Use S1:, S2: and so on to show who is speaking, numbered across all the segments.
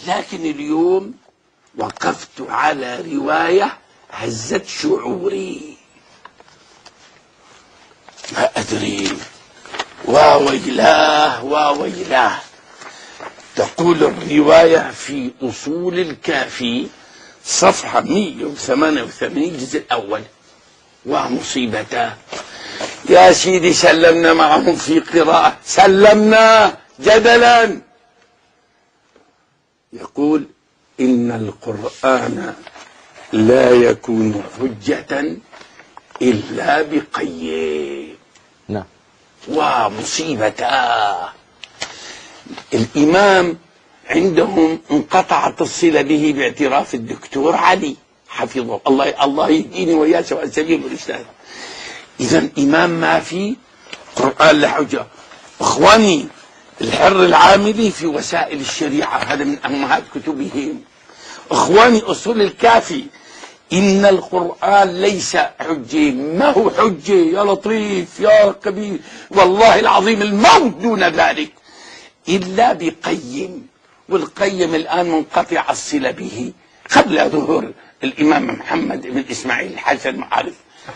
S1: لكن اليوم وقفت على رواية هزت شعوري، ما أدري، وويلاه وويلاه. تقول الرواية في أصول الكافي صفحة 188 الجزء الأول: ومصيبته يا سيدي سلمنا معهم في قراءة، سلمنا جدلا. يقول: إن القرآن لا يكون حجة إلا بقيم.
S2: نعم.
S1: ومصيبته. الإمام عندهم انقطعت الصلة به باعتراف الدكتور علي حفظه الله، الله يهديني وياه سواء سبيل الإسلام. إذا إمام ما في قرآن لحجة. إخواني، الحر العاملي في وسائل الشريعة، هذا من أمهات كتبهم. إخواني، أصول الكافي: إن القرآن ليس حجة، ما هو حجة يا لطيف يا كبير، والله العظيم الموت دون ذلك، إلا بقيم. والقيم الآن منقطع الصلة به قبل ظهور الإمام محمد بن إسماعيل الحسن المعارف،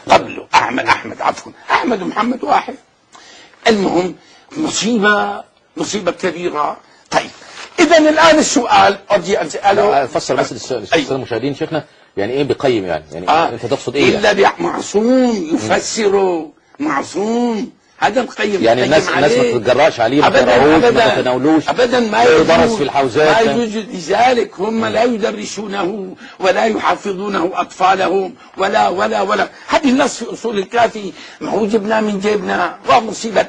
S1: قبله أحمد محمد واحد. المهم مصيبة كبيرة. طيب، إذا الآن السؤال أرجي أسأله.
S2: فسر بس للسادة المشاهدين شيخنا، يعني إيه بقيم؟ يعني أنت تقصد إيه؟
S1: إلا معصوم يفسره، معصوم، هذا القيم.
S2: يعني الناس ما تتجراش عليه، ما تقراهوش، ما تتناولوش
S1: أبدا، ما
S2: يدرس في الحوزات،
S1: ما يجوز لذلك. هم لا يدرسونه ولا يحفظونه أطفالهم ولا. هذه النص في أصول الكافي، ما هو جبنا من جيبنا، ومصيبة.